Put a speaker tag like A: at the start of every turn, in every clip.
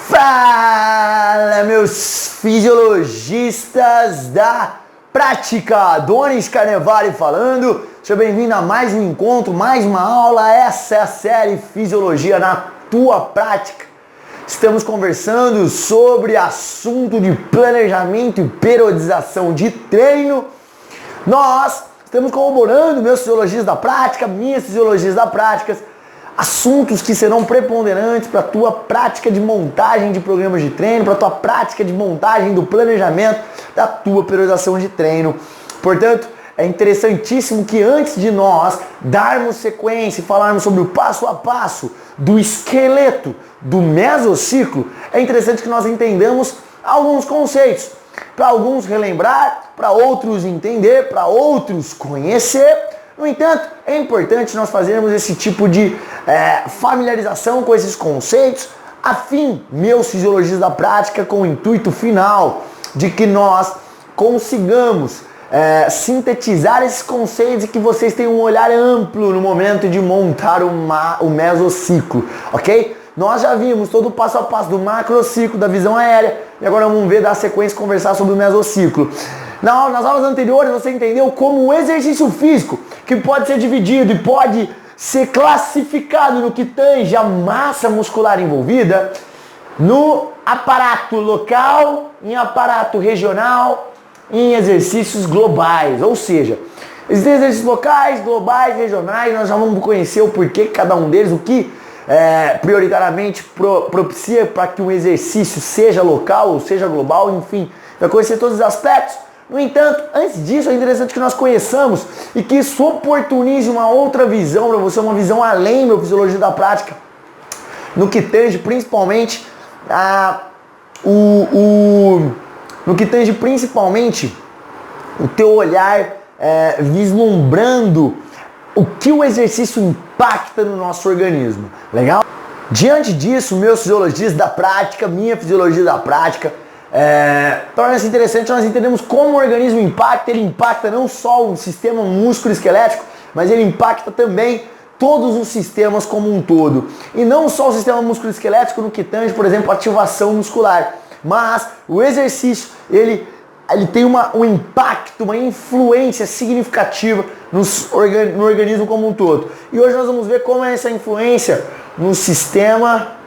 A: Fala, meus fisiologistas da prática! Donis Carnevale falando. Seja bem-vindo a mais um encontro, mais uma aula. Essa é a série Fisiologia na Tua Prática. Estamos conversando sobre assunto de planejamento e periodização de treino. Nós estamos corroborando, meus fisiologistas da prática, minhas fisiologias da prática, assuntos que serão preponderantes para a tua prática de montagem de programas de treino, para a tua prática de montagem do planejamento da tua periodização de treino. Portanto, é interessantíssimo que antes de nós darmos sequência e falarmos sobre o passo a passo do esqueleto do mesociclo, é interessante que nós entendamos alguns conceitos. Para alguns relembrar, para outros entender, para outros conhecer. No entanto, é importante nós fazermos esse tipo de familiarização com esses conceitos, a fim, meus fisiologistas da prática, com o intuito final de que nós consigamos sintetizar esses conceitos e que vocês tenham um olhar amplo no momento de montar o mesociclo, ok? Nós já vimos todo o passo a passo do macrociclo, da visão aérea, e agora vamos ver, dar sequência e conversar sobre o mesociclo. Nas aulas anteriores você entendeu como o exercício físico, que pode ser dividido e pode ser classificado no que tange a massa muscular envolvida, no aparato local, em aparato regional, em exercícios globais. Ou seja, existem exercícios locais, globais, regionais, nós já vamos conhecer o porquê cada um deles, o que prioritariamente propicia para que um exercício seja local ou seja global, enfim, vai conhecer todos os aspectos. No entanto, antes disso, é interessante que nós conheçamos e que isso oportunize uma outra visão para você, uma visão além, meu fisiologia da prática, no que tange principalmente no que tange principalmente o teu olhar vislumbrando o que o exercício impacta no nosso organismo. Legal? Diante disso, meus fisiologistas da prática, minha fisiologia da prática, torna-se interessante nós entendemos como o organismo impacta. Ele impacta não só o sistema músculo-esquelético, mas ele impacta também todos os sistemas como um todo. E não só o sistema músculo-esquelético no que tange, por exemplo, ativação muscular, mas o exercício, ele tem um impacto, uma influência significativa no organismo como um todo. E hoje nós vamos ver como é essa influência no sistema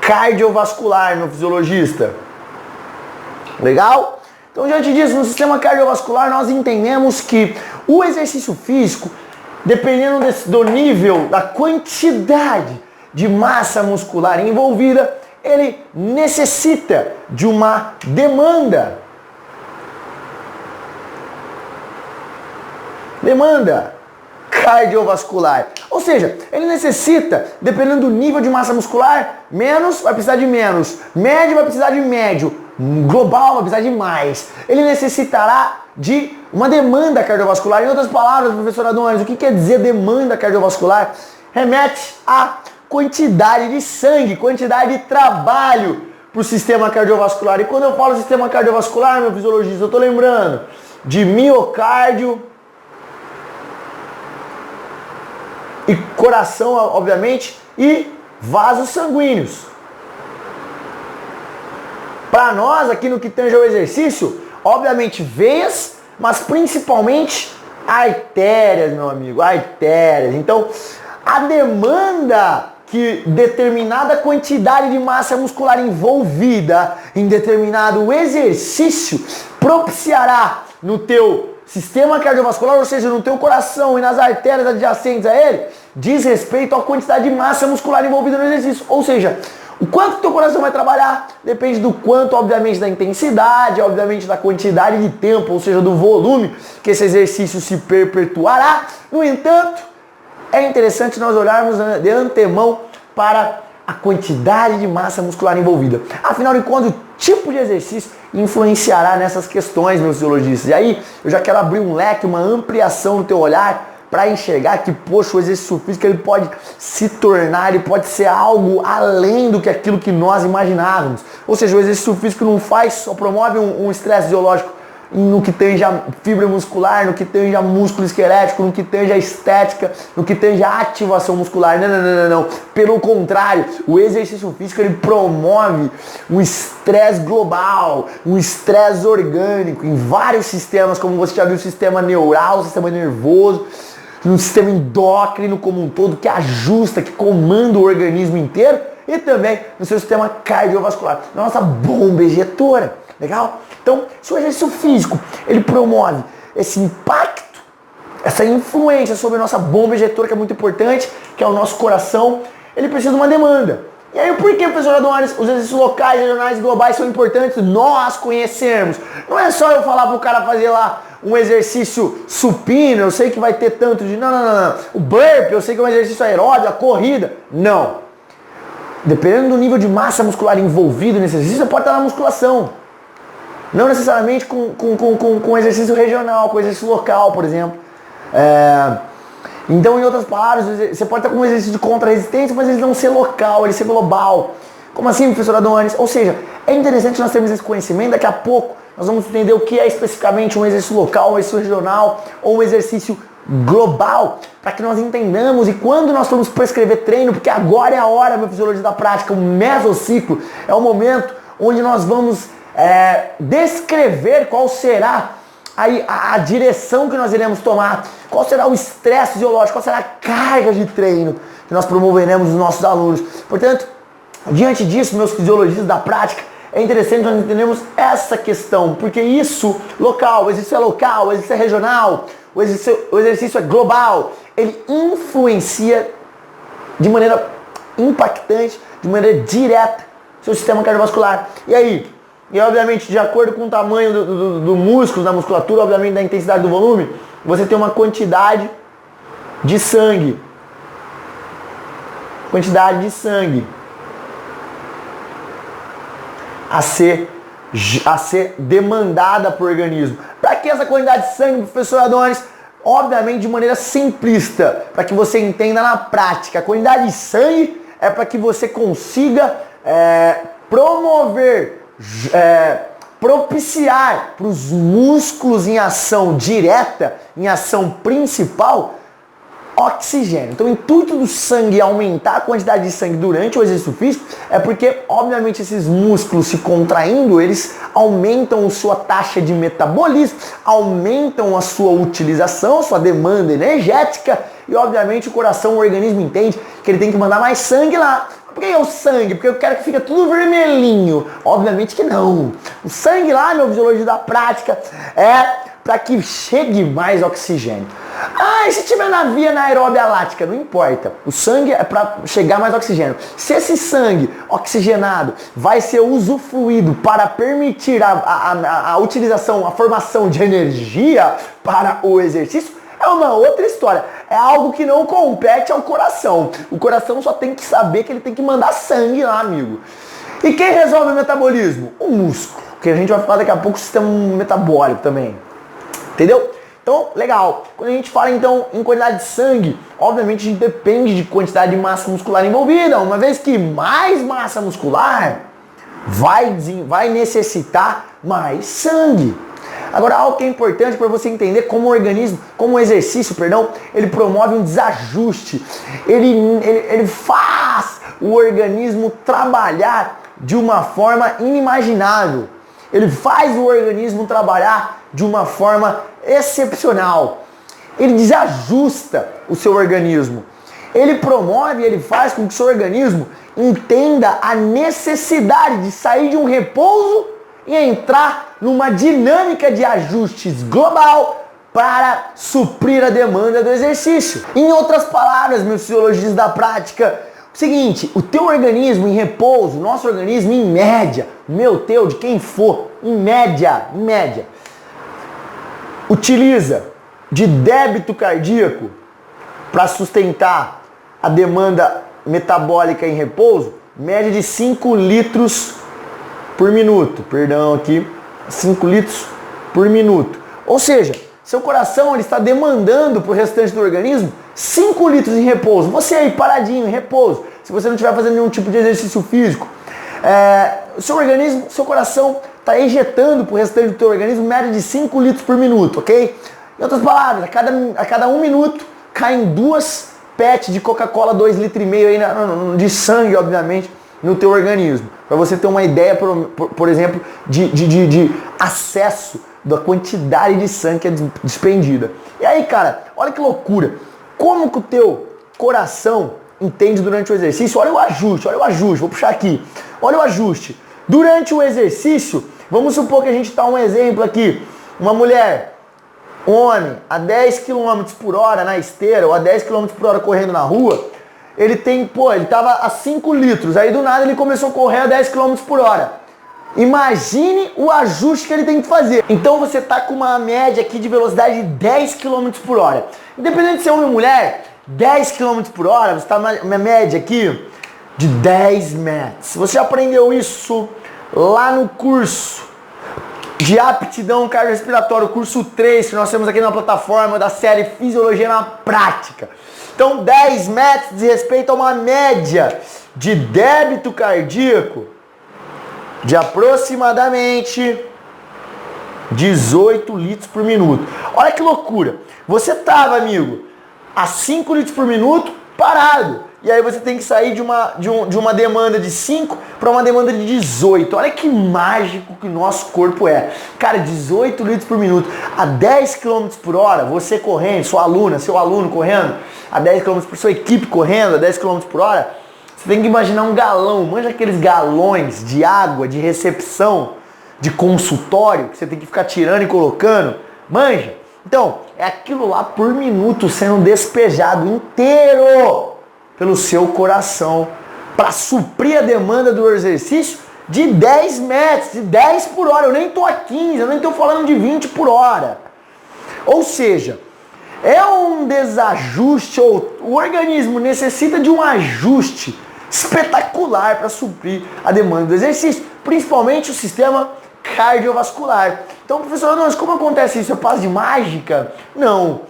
A: cardiovascular, meu fisiologista. Legal? Então, diante disso, no sistema cardiovascular, nós entendemos que o exercício físico, dependendo do nível, da quantidade de massa muscular envolvida, ele necessita de uma demanda cardiovascular. Ou seja, ele necessita, dependendo do nível de massa muscular, menos vai precisar de menos, médio vai precisar de médio, global vai precisar de mais. Ele necessitará de uma demanda cardiovascular. Em outras palavras, professor Adonis, o que quer dizer demanda cardiovascular? Remete a quantidade de sangue, quantidade de trabalho para o sistema cardiovascular. E quando eu falo sistema cardiovascular, meu fisiologista, eu estou lembrando de miocárdio e coração, obviamente, e vasos sanguíneos. Para nós, aqui no que tange ao exercício, obviamente veias, mas principalmente artérias, meu amigo, artérias. Então, a demanda que determinada quantidade de massa muscular envolvida em determinado exercício propiciará no teu sistema cardiovascular, ou seja, no teu coração e nas artérias adjacentes a ele, diz respeito à quantidade de massa muscular envolvida no exercício. Ou seja, o quanto teu coração vai trabalhar depende do quanto, obviamente, da intensidade, obviamente da quantidade de tempo, ou seja, do volume que esse exercício se perpetuará. No entanto, é interessante nós olharmos de antemão para a quantidade de massa muscular envolvida. Afinal de contas, o tipo de exercício influenciará nessas questões, meus fisiologistas. E aí, eu já quero abrir um leque, uma ampliação no teu olhar para enxergar que, poxa, o exercício físico ele pode se tornar, ele pode ser algo além do que aquilo que nós imaginávamos. Ou seja, o exercício físico não faz, só promove um estresse fisiológico no que tange a fibra muscular, no que tange a músculo esquelético, no que tange a estética, no que tange a ativação muscular. Não. Pelo contrário, o exercício físico ele promove um estresse global, um estresse orgânico em vários sistemas, como você já viu, o sistema neural, o sistema nervoso, no sistema endócrino como um todo, que ajusta, que comanda o organismo inteiro, e também no seu sistema cardiovascular, na nossa bomba ejetora. Legal? Então, se o exercício físico ele promove esse impacto, essa influência sobre a nossa bomba ejetora, que é muito importante, que é o nosso coração, ele precisa de uma demanda. E aí, por que, professor Adonis, os exercícios locais, regionais e globais são importantes nós conhecermos? Não é só eu falar pro cara fazer lá um exercício supino, eu sei que vai ter tanto de... Não. O burpee, eu sei que é um exercício aeróbio, a corrida. Não. Dependendo do nível de massa muscular envolvido nesse exercício, você pode estar na musculação. Não necessariamente com exercício regional, com exercício local, por exemplo. Então, em outras palavras, você pode estar com um exercício de contra-resistência, mas ele não ser local, ele ser global. Como assim, professor Adonis? Ou seja, é interessante nós termos esse conhecimento. Daqui a pouco nós vamos entender o que é especificamente um exercício local, um exercício regional ou um exercício global, para que nós entendamos. E quando nós formos prescrever treino, porque agora é a hora, meu fisiologista da prática, o mesociclo, é o momento onde nós vamos descrever qual será a direção que nós iremos tomar, qual será o estresse fisiológico, qual será a carga de treino que nós promoveremos nos nossos alunos. Portanto, diante disso, meus fisiologistas da prática, é interessante nós entendermos essa questão, porque isso, local, o exercício é local, o exercício é regional, o exercício é global, ele influencia de maneira impactante, de maneira direta, seu sistema cardiovascular. E aí? E obviamente, de acordo com o tamanho do músculo, da musculatura, obviamente da intensidade do volume, você tem uma quantidade de sangue. Quantidade de sangue a ser demandada por organismo. Para que essa quantidade de sangue, professor Adonis? Obviamente de maneira simplista, para que você entenda na prática. A quantidade de sangue é para que você consiga propiciar para os músculos em ação direta, em ação principal, oxigênio. Então o intuito do sangue é aumentar a quantidade de sangue durante o exercício físico, é porque obviamente esses músculos se contraindo, eles aumentam a sua taxa de metabolismo, aumentam a sua utilização, a sua demanda energética, e obviamente o coração, o organismo entende que ele tem que mandar mais sangue lá. Por que é o sangue? Porque eu quero que fique tudo vermelhinho. Obviamente que não. O sangue lá, meu fisiologista da prática, é para que chegue mais oxigênio. E se tiver na via anaeróbia lática? Não importa. O sangue é para chegar mais oxigênio. Se esse sangue oxigenado vai ser usufruído para permitir a utilização, a formação de energia para o exercício, é uma outra história. É algo que não compete ao coração. O coração só tem que saber que ele tem que mandar sangue lá, amigo. E quem resolve o metabolismo? O músculo. Que a gente vai falar daqui a pouco do sistema metabólico também. Entendeu? Então, legal. Quando a gente fala então em quantidade de sangue, obviamente a gente depende de quantidade de massa muscular envolvida. Uma vez que mais massa muscular vai necessitar mais sangue. Agora, algo que é importante para você entender como o exercício, ele promove um desajuste. Ele faz o organismo trabalhar de uma forma inimaginável. Ele faz o organismo trabalhar de uma forma excepcional. Ele desajusta o seu organismo. Ele promove, ele faz com que o seu organismo entenda a necessidade de sair de um repouso e entrar numa dinâmica de ajustes global para suprir a demanda do exercício. Em outras palavras, meus fisiologistas da prática, o seguinte, o teu organismo em repouso, nosso organismo em média, meu, teu, de quem for, em média, utiliza de débito cardíaco para sustentar a demanda metabólica em repouso, média de 5 litros por minuto. 5 litros por minuto. Ou seja, seu coração ele está demandando para o restante do organismo 5 litros em repouso. Você aí paradinho, em repouso, se você não estiver fazendo nenhum tipo de exercício físico, o seu organismo, seu coração tá ejetando para o restante do teu organismo média de 5 litros por minuto, ok? Em outras palavras, a cada 1 minuto caem 2 PET de Coca-Cola 2,5 litros aí de sangue, obviamente, no teu organismo. Para você ter uma ideia, por exemplo, de acesso da quantidade de sangue que é despendida. E aí, cara, olha que loucura. Como que o teu coração entende durante o exercício? Olha o ajuste, vou puxar aqui. Olha o ajuste. Durante o exercício, vamos supor que a gente tá um exemplo aqui. Uma mulher, um homem, a 10 km por hora na esteira ou a 10 km por hora correndo na rua, ele tava a 5 litros, aí do nada ele começou a correr a 10 km por hora. Imagine o ajuste que ele tem que fazer. Então você tá com uma média aqui de velocidade de 10 km por hora. Independente de ser homem ou mulher, 10 km por hora, você tá uma média aqui de 10 metros. Você aprendeu isso lá no curso de aptidão cardiorrespiratória, o curso 3, que nós temos aqui na plataforma da série Fisiologia na Prática. Então 10 metros de respeito a uma média de débito cardíaco de aproximadamente 18 litros por minuto. Olha que loucura. Você tava, amigo, a 5 litros por minuto parado. E aí você tem que sair de uma demanda de 5 para uma demanda de 18. Olha que mágico que o nosso corpo é. Cara, 18 litros por minuto. A 10 km por hora, você correndo, sua aluna, seu aluno correndo, a 10 km por sua equipe correndo, a 10 km por hora, você tem que imaginar um galão. Manja aqueles galões de água, de recepção, de consultório, que você tem que ficar tirando e colocando. Manja? Então, é aquilo lá por minuto sendo despejado inteiro pelo seu coração para suprir a demanda do exercício de 10 metros, de 10 por hora. Eu nem tô a 15, eu nem tô falando de 20 por hora. Ou seja, é um desajuste, ou o organismo necessita de um ajuste espetacular para suprir a demanda do exercício, principalmente o sistema cardiovascular. Então, professor, mas como acontece isso? É passe de mágica? Não.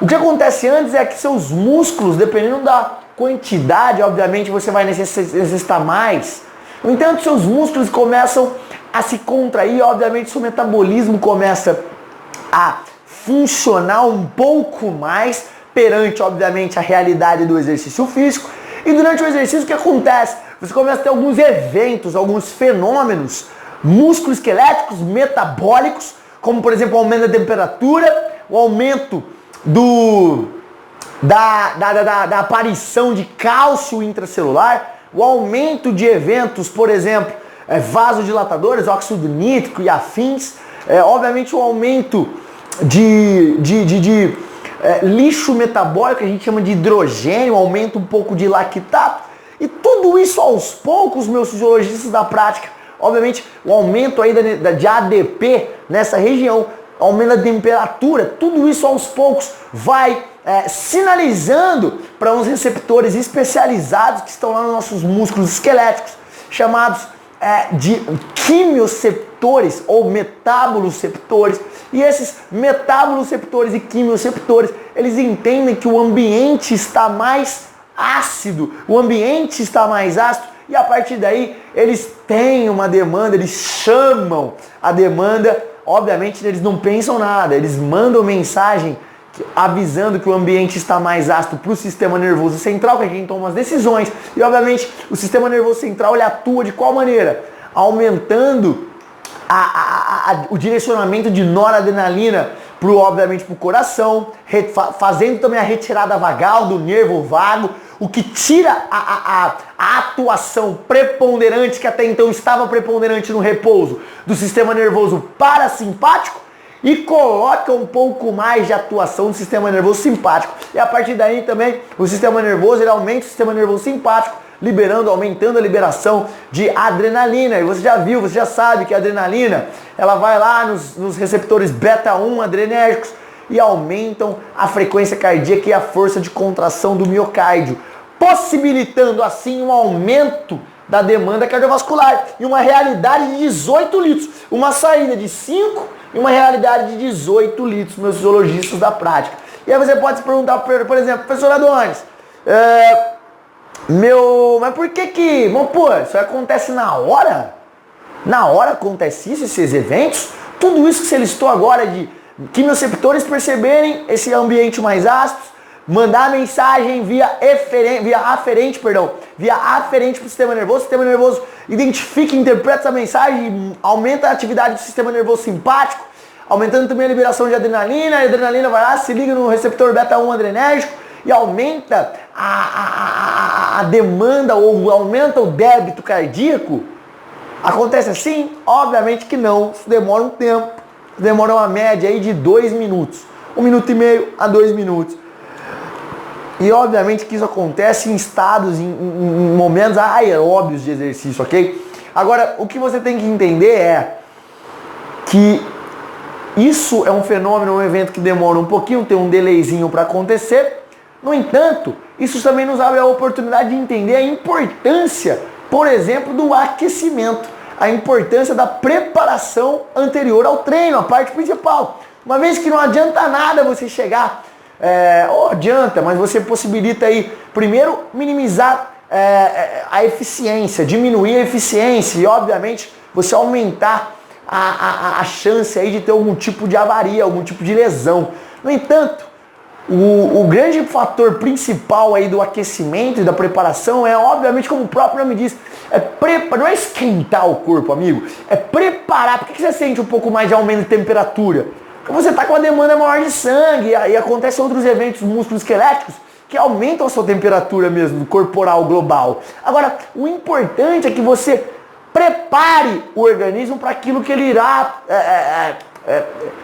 A: O que acontece antes é que seus músculos, dependendo da quantidade, obviamente você vai necessitar mais. No entanto, seus músculos começam a se contrair, obviamente seu metabolismo começa a funcionar um pouco mais perante, obviamente, a realidade do exercício físico. E durante o exercício, o que acontece? Você começa a ter alguns eventos, alguns fenômenos musculoesqueléticos, metabólicos, como por exemplo o aumento da temperatura, o aumento da aparição de cálcio intracelular, o aumento de eventos, por exemplo, vasodilatadores, óxido nítrico e afins, obviamente o aumento de lixo metabólico, que a gente chama de hidrogênio, aumenta um pouco de lactato, e tudo isso aos poucos, meus fisiologistas da prática, obviamente o aumento aí de ADP nessa região, aumento da temperatura, tudo isso aos poucos vai sinalizando para uns receptores especializados que estão lá nos nossos músculos esqueléticos, chamados de quimioceptores ou metaboloceptores. E esses metaboloceptores e quimioceptores, eles entendem que o ambiente está mais ácido, e a partir daí eles têm uma demanda, eles chamam a demanda, obviamente eles não pensam nada, eles mandam mensagem avisando que o ambiente está mais ácido para o sistema nervoso central, que é quem toma as decisões, e obviamente o sistema nervoso central ele atua de qual maneira? Aumentando o direcionamento de noradrenalina obviamente para o coração, fazendo também a retirada vagal do nervo vago, o que tira a atuação preponderante, que até então estava preponderante no repouso, do sistema nervoso parasimpático, e coloca um pouco mais de atuação no sistema nervoso simpático. E a partir daí também o sistema nervoso, ele aumenta o sistema nervoso simpático, aumentando a liberação de adrenalina. E você já viu, você já sabe que a adrenalina, ela vai lá nos receptores beta-1 adrenérgicos e aumentam a frequência cardíaca e a força de contração do miocárdio, possibilitando assim um aumento da demanda cardiovascular e uma realidade de 18 litros, uma saída de 5 e uma realidade de 18 litros, meus fisiologistas da prática. E aí você pode se perguntar, por exemplo, professor Adonis, mas por que isso acontece na hora? Na hora acontece isso, esses eventos, tudo isso que você listou agora de quimioreceptores perceberem esse ambiente mais ácido, mandar mensagem via aferente para o sistema nervoso identifica e interpreta essa mensagem e aumenta a atividade do sistema nervoso simpático, aumentando também a liberação de adrenalina, a adrenalina vai lá, se liga no receptor beta-1 adrenérgico e aumenta a demanda ou aumenta o débito cardíaco. Acontece assim? Obviamente que não, isso demora um tempo, demora uma média aí de 2 minutos, 1,5 minutos a 2 minutos. E obviamente que isso acontece em estados, em momentos aeróbios de exercício, ok? Agora, o que você tem que entender é que isso é um fenômeno, um evento que demora um pouquinho, tem um delayzinho para acontecer. No entanto, isso também nos abre a oportunidade de entender a importância, por exemplo, do aquecimento, a importância da preparação anterior ao treino, a parte principal. Uma vez que não adianta nada você chegar, adianta, mas você possibilita aí, primeiro, minimizar a eficiência, diminuir a eficiência e, obviamente, você aumentar a chance aí de ter algum tipo de avaria, algum tipo de lesão. No entanto, o grande fator principal aí do aquecimento e da preparação é, obviamente, como o próprio nome diz, não é esquentar o corpo, amigo, é preparar. Por que você sente um pouco mais de aumento de temperatura? Porque você está com uma demanda maior de sangue e acontecem outros eventos musculoesqueléticos que aumentam a sua temperatura mesmo, corporal global. Agora, o importante é que você prepare o organismo para aquilo que ele irá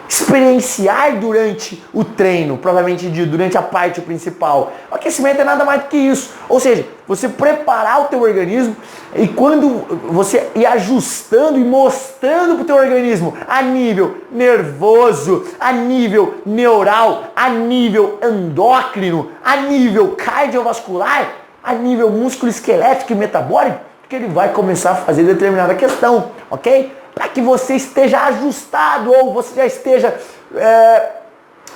A: experienciar durante o treino, provavelmente durante a parte principal. O aquecimento é nada mais do que isso. Ou seja, você preparar o teu organismo e quando você ir ajustando e mostrando para o teu organismo a nível nervoso, a nível neural, a nível endócrino, a nível cardiovascular, a nível músculo-esquelético e metabólico, que ele vai começar a fazer determinada questão, ok? Para que você esteja ajustado ou você já esteja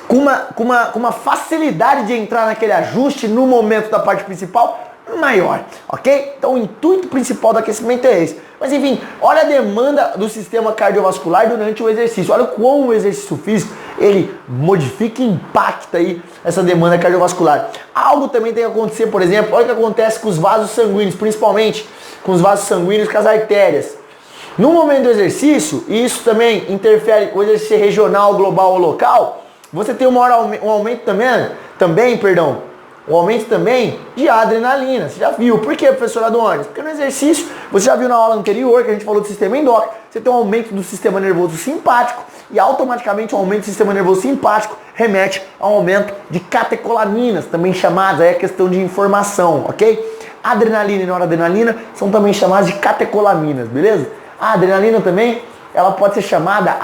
A: com uma facilidade de entrar naquele ajuste no momento da parte principal maior, ok? Então o intuito principal do aquecimento é esse. Mas enfim, olha a demanda do sistema cardiovascular durante o exercício. Olha como o exercício físico, ele modifica e impacta aí essa demanda cardiovascular. Algo também tem que acontecer, por exemplo, olha o que acontece com os vasos sanguíneos, principalmente com os vasos sanguíneos e com as artérias. No momento do exercício, e isso também interfere o exercício regional, global ou local, você tem um aumento também de adrenalina. Você já viu. Por quê, professor Adonis? Porque no exercício, você já viu na aula anterior que a gente falou do sistema endócrino, você tem um aumento do sistema nervoso simpático e automaticamente o aumento do sistema nervoso simpático remete a um aumento de catecolaminas, também chamadas, é questão de informação, ok? Adrenalina e noradrenalina são também chamadas de catecolaminas, beleza? A adrenalina também, ela pode ser chamada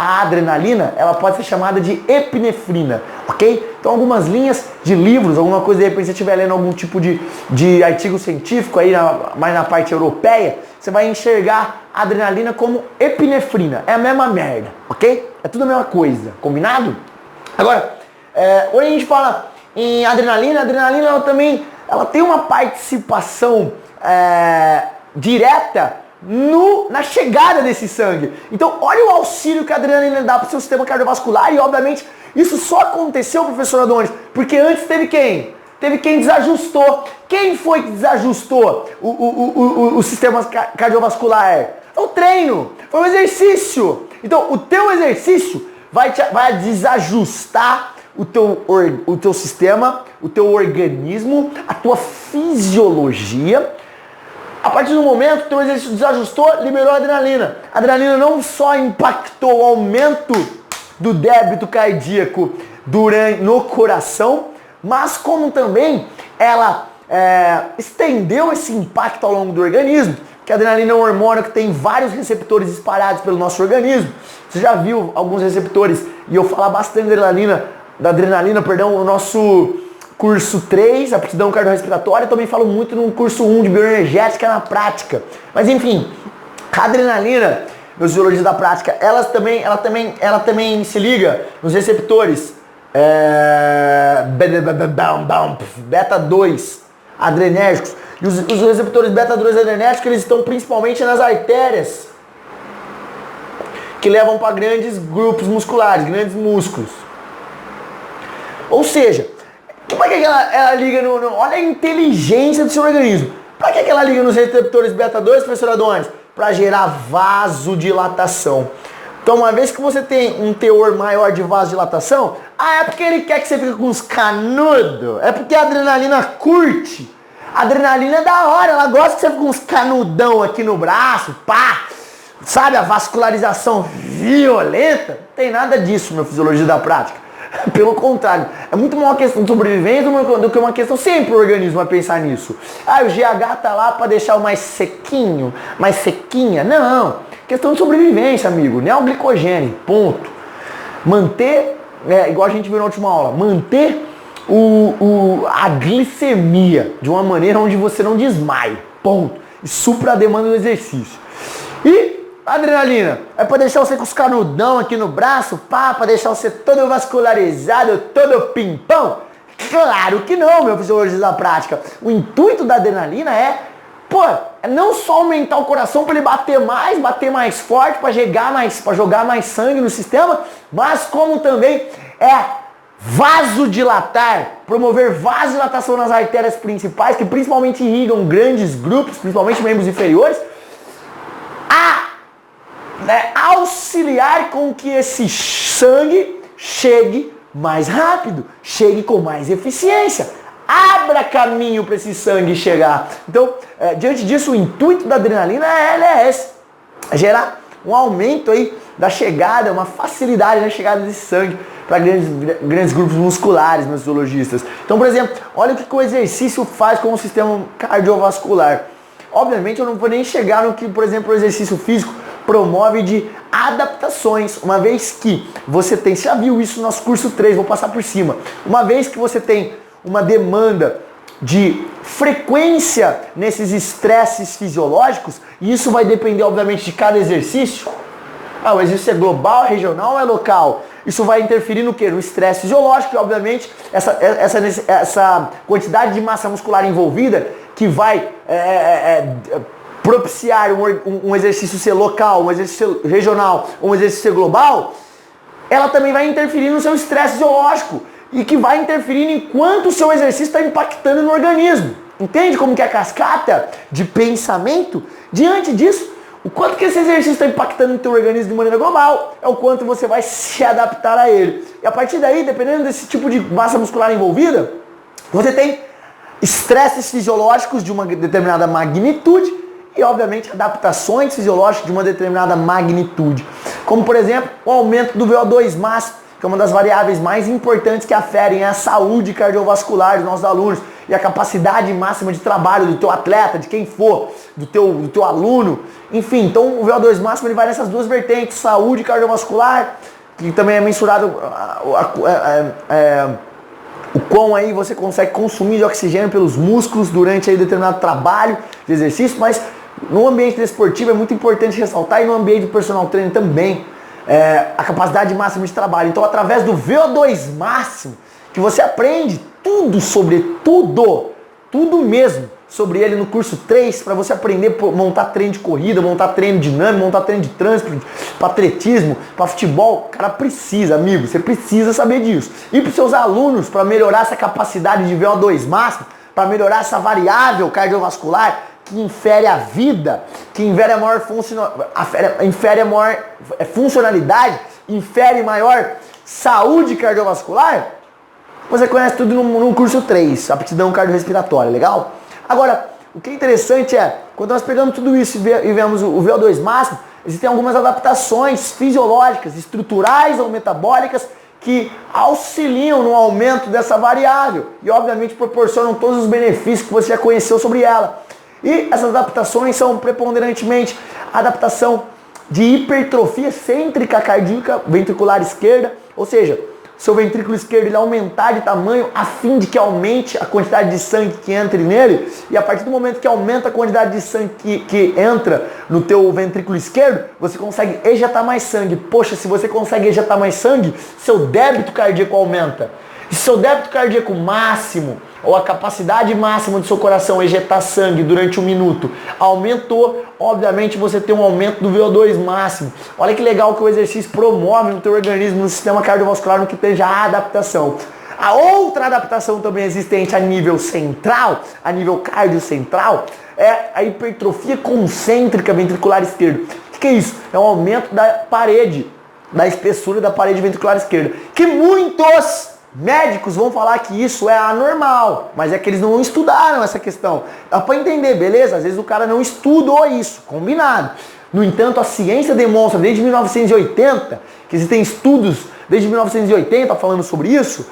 A: de epinefrina, ok? Então algumas linhas de livros, alguma coisa, de repente você estiver lendo algum tipo de artigo científico aí, mais na parte europeia, você vai enxergar a adrenalina como epinefrina. É a mesma merda, ok? É tudo a mesma coisa, combinado? Agora, quando a gente fala em adrenalina, ela tem uma participação direta na chegada desse sangue. Então, olha o auxílio que a adrenalina dá para o seu sistema cardiovascular e, obviamente, isso só aconteceu, professor Adonis, porque antes teve quem? Teve quem desajustou. Quem foi que desajustou o sistema cardiovascular? É o treino, foi o exercício. Então, o teu exercício vai desajustar o teu sistema, o teu organismo, a tua fisiologia. A partir do momento que o teu exercício desajustou, liberou a adrenalina. A adrenalina não só impactou o aumento do débito cardíaco no coração, mas como também ela estendeu esse impacto ao longo do organismo, que a adrenalina é um hormônio que tem vários receptores espalhados pelo nosso organismo. Você já viu alguns receptores, e eu falo bastante da adrenalina, no nosso curso 3, aptidão cardiorrespiratória, também falo muito no curso 1 de bioenergética na prática. Mas enfim, a adrenalina, meus fisiologistas da prática, ela também se liga nos receptores beta 2 adrenérgicos. E os receptores beta 2 adrenérgicos, eles estão principalmente nas artérias. que levam para grandes grupos musculares, grandes músculos. Ou seja, para que ela liga olha a inteligência do seu organismo. Para que ela liga nos receptores beta-2, professor Adonis? Para gerar vasodilatação. Então, uma vez que você tem um teor maior de vasodilatação, é porque ele quer que você fique com os canudos. É porque a adrenalina curte. A adrenalina é da hora, ela gosta que você fique com uns canudão aqui no braço, pá. Sabe, a vascularização violenta. Não tem nada disso, meu fisiologista da prática. Pelo contrário, é muito mais uma questão de sobrevivência do que uma questão sempre o organismo vai pensar nisso. O GH tá lá para deixar o mais sequinho, mais sequinha. Não, questão de sobrevivência, amigo. Neoglicogênio, ponto. Manter, igual a gente viu na última aula, manter a glicemia de uma maneira onde você não desmaie, ponto. E supra a demanda do exercício. E a adrenalina é para deixar você com os canudão aqui no braço, para deixar você todo vascularizado, todo pimpão? Claro que não, meu fisiologista da prática. O intuito da adrenalina é não só aumentar o coração para ele bater mais forte, para jogar mais sangue no sistema, mas como também vasodilatar, promover vasodilatação nas artérias principais, que principalmente irrigam grandes grupos, principalmente membros inferiores, auxiliar com que esse sangue chegue mais rápido, chegue com mais eficiência, abra caminho para esse sangue chegar. Então, diante disso, o intuito da adrenalina é esse, gerar um aumento aí da chegada, uma facilidade na chegada desse sangue para grandes grupos musculares, meus fisiologistas. Então, por exemplo, olha o que o exercício faz com o sistema cardiovascular. Obviamente, eu não vou nem chegar no que, por exemplo, o exercício físico promove de adaptações, uma vez que você tem, você já viu isso no nosso curso 3, vou passar por cima, uma vez que você tem uma demanda de frequência nesses estresses fisiológicos, e isso vai depender obviamente de cada exercício, o exercício é global, é regional ou é local? Isso vai interferir no quê? No estresse fisiológico, e obviamente essa quantidade de massa muscular envolvida que vai propiciar um exercício ser local, um exercício ser regional, um exercício ser global, ela também vai interferir no seu estresse fisiológico e que vai interferir enquanto o seu exercício está impactando no organismo. Entende como que é a cascata de pensamento? Diante disso, o quanto que esse exercício está impactando no teu organismo de maneira global é o quanto você vai se adaptar a ele. E a partir daí, dependendo desse tipo de massa muscular envolvida, você tem estresses fisiológicos de uma determinada magnitude e, obviamente, adaptações fisiológicas de uma determinada magnitude. Como, por exemplo, o aumento do VO2 máximo, que é uma das variáveis mais importantes que aferem a saúde cardiovascular dos nossos alunos e a capacidade máxima de trabalho do teu atleta, de quem for, do teu aluno. Enfim, então o VO2 máximo ele vai nessas duas vertentes, saúde cardiovascular, que também é mensurado o quão aí você consegue consumir de oxigênio pelos músculos durante aí determinado trabalho de exercício, mas no ambiente desportivo é muito importante ressaltar, e no ambiente de personal training também, a capacidade máxima de trabalho. Então, através do VO2 máximo, que você aprende tudo sobre tudo mesmo sobre ele no curso 3, para você aprender a montar treino de corrida, montar treino dinâmico, montar treino de trânsito, para atletismo, para futebol. O cara precisa, amigo, você precisa saber disso. E para os seus alunos, para melhorar essa capacidade de VO2 máximo, para melhorar essa variável cardiovascular, que infere a vida, que infere a maior funcionalidade, infere maior saúde cardiovascular, você conhece tudo no curso 3, aptidão cardiorrespiratória, legal? Agora, o que é interessante é, quando nós pegamos tudo isso e vemos o VO2 máximo, existem algumas adaptações fisiológicas, estruturais ou metabólicas, que auxiliam no aumento dessa variável e, obviamente, proporcionam todos os benefícios que você já conheceu sobre ela. E essas adaptações são preponderantemente a adaptação de hipertrofia cêntrica cardíaca ventricular esquerda, ou seja, seu ventrículo esquerdo ele aumentar de tamanho a fim de que aumente a quantidade de sangue que entre nele, e a partir do momento que aumenta a quantidade de sangue que entra no teu ventrículo esquerdo, você consegue ejetar mais sangue. Poxa, se você consegue ejetar mais sangue, seu débito cardíaco aumenta. E seu débito cardíaco máximo ou a capacidade máxima do seu coração ejetar sangue durante 1 minuto aumentou, obviamente você tem um aumento do VO2 máximo. Olha que legal que o exercício promove no teu organismo, no sistema cardiovascular, no que esteja a adaptação. A outra adaptação também existente a nível central, a nível cardiocentral, é a hipertrofia concêntrica ventricular esquerda. O que é isso? É um aumento da parede, da espessura da parede ventricular esquerda, que muitos médicos vão falar que isso é anormal, mas é que eles não estudaram essa questão. Dá pra entender, beleza? Às vezes o cara não estudou isso, combinado. No entanto, a ciência demonstra desde 1980, que existem estudos desde 1980 falando sobre isso,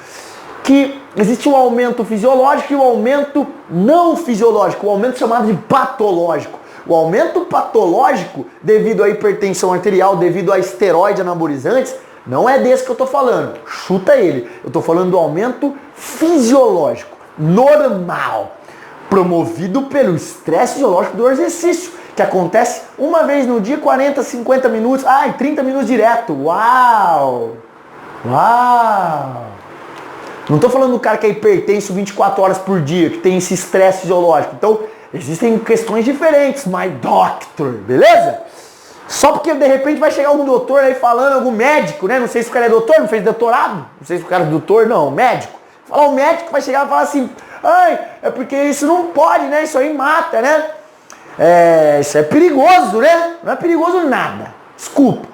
A: que existe um aumento fisiológico e um aumento não fisiológico, um aumento chamado de patológico. O aumento patológico, devido à hipertensão arterial, devido a esteroide anabolizantes, não é desse que eu estou falando. Chuta ele. Eu estou falando do aumento fisiológico, normal, promovido pelo estresse fisiológico do exercício, que acontece uma vez no dia, 40, 50 minutos, 30 minutos direto. Uau! Uau! Não estou falando do cara que é hipertenso 24 horas por dia, que tem esse estresse fisiológico. Então, existem questões diferentes, my doctor, beleza? Só porque de repente vai chegar algum doutor aí falando, algum médico, né? Não sei se o cara é doutor, não fez doutorado. Não sei se o cara é doutor, não, médico. Falar, o médico vai chegar e falar assim, é porque isso não pode, né? Isso aí mata, né? Isso é perigoso, né? Não é perigoso nada. Desculpa.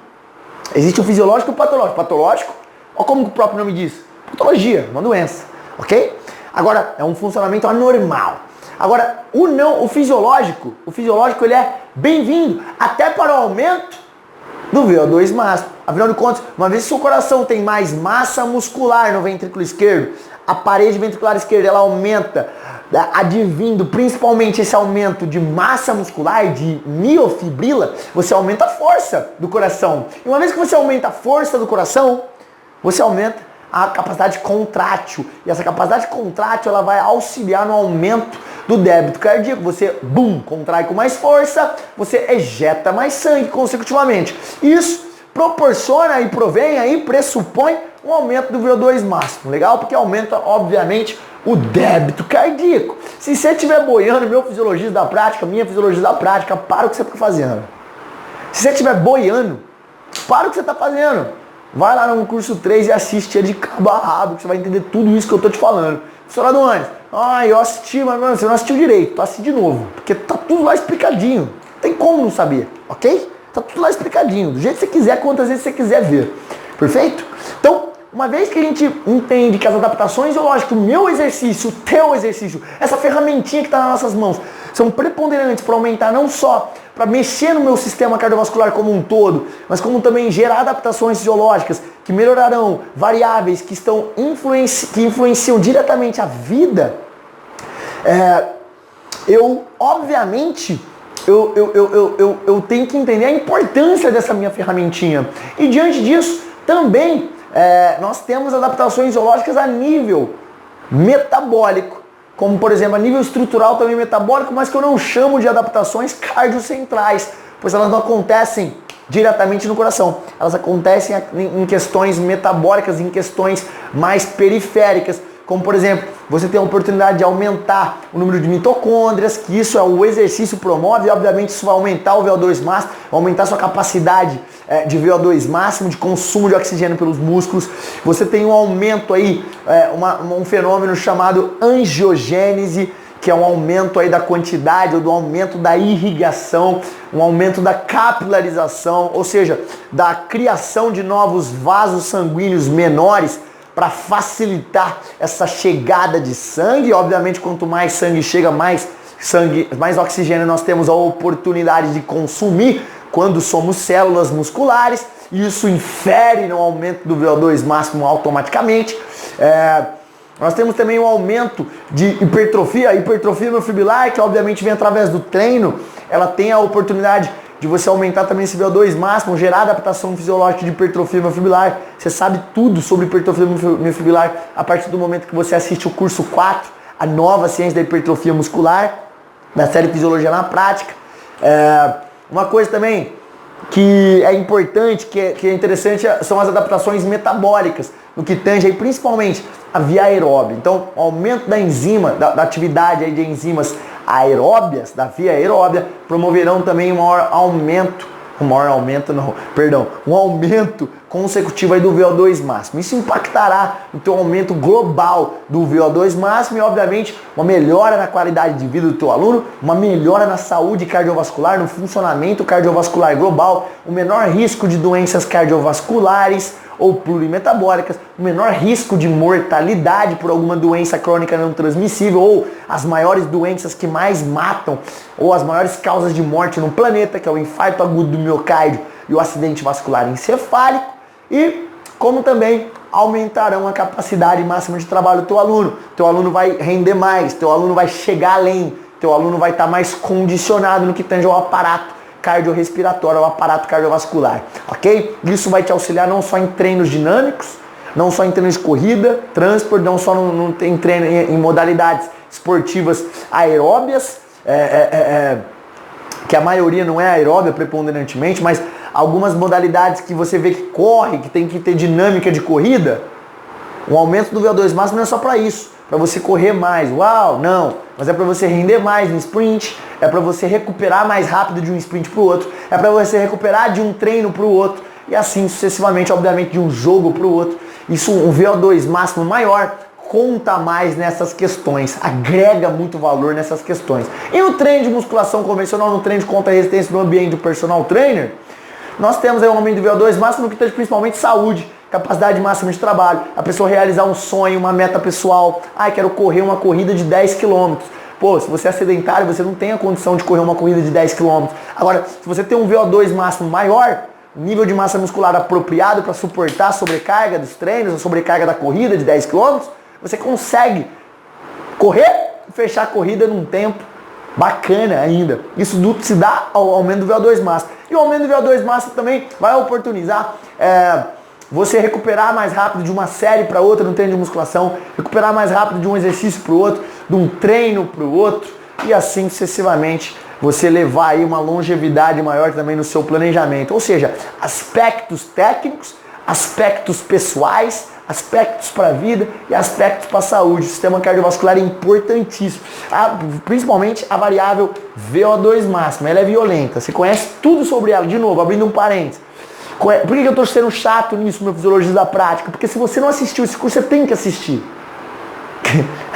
A: Existe o fisiológico e o patológico. Patológico, olha como o próprio nome diz. Patologia, uma doença, ok? Agora, é um funcionamento anormal. Agora, o fisiológico ele é bem-vindo até para o aumento do VO2 máximo. Afinal de contas, uma vez que seu coração tem mais massa muscular no ventrículo esquerdo, a parede ventricular esquerda ela aumenta, advindo principalmente esse aumento de massa muscular, de miofibrila, você aumenta a força do coração. E uma vez que você aumenta a força do coração, você aumenta a capacidade contrátil. E essa capacidade contrátil ela vai auxiliar no aumento do débito cardíaco. Você, contrai com mais força, você ejeta mais sangue consecutivamente. Isso proporciona e provém aí, pressupõe um aumento do VO2 máximo. Legal? Porque aumenta, obviamente, o débito cardíaco. Se você estiver boiando, meu fisiologista da prática, minha fisiologista da prática, para o que você está fazendo. Se você estiver boiando, para o que você está fazendo. Vai lá no curso 3 e assiste de cabo a rabo, que você vai entender tudo isso que eu tô te falando. Professor Adonis, eu assisti, mas mano, você não assistiu direito, tu assiste de novo. Porque tá tudo lá explicadinho. Não tem como não saber, ok? Tá tudo lá explicadinho, do jeito que você quiser, quantas vezes você quiser ver. Perfeito? Então, uma vez que a gente entende que as adaptações fisiológicas, o meu exercício, o teu exercício, essa ferramentinha que está nas nossas mãos, são preponderantes para aumentar não só, para mexer no meu sistema cardiovascular como um todo, mas como também gerar adaptações fisiológicas que melhorarão variáveis que que influenciam diretamente a vida, obviamente, eu tenho que entender a importância dessa minha ferramentinha. E diante disso, também nós temos adaptações fisiológicas a nível metabólico, como por exemplo a nível estrutural também metabólico, mas que eu não chamo de adaptações cardiocentrais, pois elas não acontecem diretamente no coração, elas acontecem em questões metabólicas, em questões mais periféricas, como por exemplo, você tem a oportunidade de aumentar o número de mitocôndrias, que isso é o exercício promove, e obviamente isso vai aumentar o VO2 máximo, vai aumentar a sua capacidade de VO2 máximo, de consumo de oxigênio pelos músculos. Você tem um aumento aí, um fenômeno chamado angiogênese, que é um aumento aí da quantidade ou do aumento da irrigação, um aumento da capilarização, ou seja, da criação de novos vasos sanguíneos menores, para facilitar essa chegada de sangue. E, obviamente, quanto mais sangue chega, mais oxigênio nós temos a oportunidade de consumir quando somos células musculares. Isso infere no aumento do VO2 máximo automaticamente. Nós temos também um aumento de hipertrofia, a hipertrofia miofibrilar, que obviamente vem através do treino. Ela tem a oportunidade de você aumentar também esse VO2 máximo, gerar adaptação fisiológica de hipertrofia miofibrilar. Você sabe tudo sobre hipertrofia miofibrilar a partir do momento que você assiste o curso 4, a nova ciência da hipertrofia muscular, da série Fisiologia na Prática. Uma coisa também que é importante, que é interessante, são as adaptações metabólicas, no que tange aí principalmente a via aeróbia. Então, o aumento da enzima, da atividade aí de enzimas aeróbias, da via aeróbia, promoverão também um aumento consecutivo aí do VO2 máximo. Isso impactará no teu aumento global do VO2 máximo e, obviamente, uma melhora na qualidade de vida do teu aluno, uma melhora na saúde cardiovascular, no funcionamento cardiovascular global, o menor risco de doenças cardiovasculares ou plurimetabólicas, o menor risco de mortalidade por alguma doença crônica não transmissível ou as maiores doenças que mais matam ou as maiores causas de morte no planeta, que é o infarto agudo do miocárdio e o acidente vascular encefálico, e como também aumentarão a capacidade máxima de trabalho do teu aluno. Teu aluno vai render mais, teu aluno vai chegar além, teu aluno vai estar mais condicionado no que tange ao aparato cardiorrespiratório, ao aparato cardiovascular, ok? Isso vai te auxiliar não só em treinos dinâmicos, não só em treinos de corrida, transporte, não só em treino em modalidades esportivas aeróbias, que a maioria não é aeróbia preponderantemente, mas algumas modalidades que você vê que corre, que tem que ter dinâmica de corrida, o aumento do VO2 máximo não é só para isso, para você correr mais, uau, não, mas é para você render mais no sprint, é para você recuperar mais rápido de um sprint para o outro, é para você recuperar de um treino para o outro, e assim sucessivamente, obviamente, de um jogo para o outro. Isso, um VO2 máximo maior, conta mais nessas questões, agrega muito valor nessas questões. E no treino de musculação convencional, no treino de contra-resistência no ambiente do personal trainer, nós temos aí um aumento do VO2 máximo que tem principalmente saúde, capacidade máxima de trabalho, a pessoa realizar um sonho, uma meta pessoal. Quero correr uma corrida de 10 km. Pô, se você é sedentário, você não tem a condição de correr uma corrida de 10 km. Agora, se você tem um VO2 máximo maior, nível de massa muscular apropriado para suportar a sobrecarga dos treinos, a sobrecarga da corrida de 10 km, você consegue correr e fechar a corrida num tempo bacana ainda. Isso se dá ao aumento do VO2 máximo. E o aumento do VO2 máximo também vai oportunizar você recuperar mais rápido de uma série para outra no treino de musculação, recuperar mais rápido de um exercício para o outro, de um treino para o outro, e assim sucessivamente você levar aí uma longevidade maior também no seu planejamento. Ou seja, aspectos técnicos, aspectos pessoais, aspectos para a vida e aspectos para a saúde. O sistema cardiovascular é importantíssimo, principalmente a variável VO2 máximo. Ela é violenta, você conhece tudo sobre ela. De novo, abrindo um parênteses. Por que eu estou sendo chato nisso, meu fisiologista da prática? Porque se você não assistiu esse curso, você tem que assistir.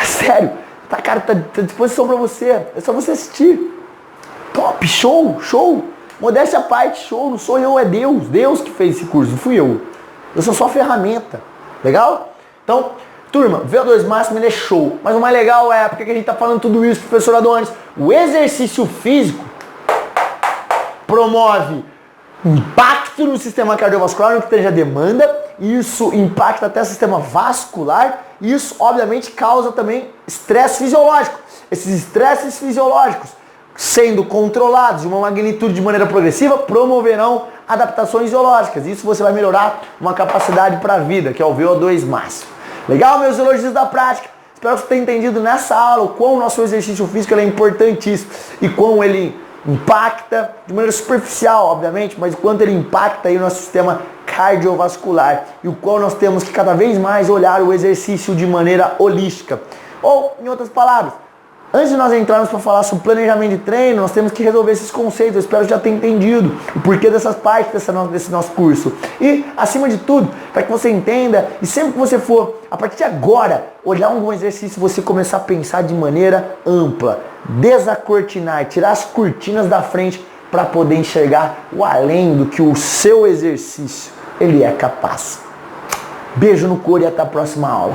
A: Sério, tá à disposição para você. É só você assistir. Top, show. Modéstia à parte, show. Não sou eu, é Deus. Deus que fez esse curso, não fui eu. Eu sou só ferramenta. Legal? Então, turma, VO2 máximo ele é show. Mas o mais legal é, por que a gente está falando tudo isso, professor Adonis? O exercício físico promove impacto no sistema cardiovascular, no que esteja demanda, isso impacta até o sistema vascular, e isso obviamente causa também estresse fisiológico. Esses estresses fisiológicos, sendo controlados de uma magnitude de maneira progressiva, promoverão adaptações fisiológicas. Isso você vai melhorar uma capacidade para a vida, que é o VO2 máximo. Legal, meus fisiologistas da prática? Espero que você tenha entendido nessa aula o quão o nosso exercício físico é importantíssimo e quão ele impacta de maneira superficial, obviamente, mas o quanto ele impacta aí o nosso sistema cardiovascular e o qual nós temos que cada vez mais olhar o exercício de maneira holística. Ou, em outras palavras, antes de nós entrarmos para falar sobre planejamento de treino, nós temos que resolver esses conceitos. Eu espero já ter entendido o porquê dessas partes desse nosso curso. E, acima de tudo, para que você entenda, e sempre que você for, a partir de agora, olhar algum exercício, você começar a pensar de maneira ampla, desacortinar, tirar as cortinas da frente para poder enxergar o além do que o seu exercício ele é capaz. Beijo no couro e até a próxima aula.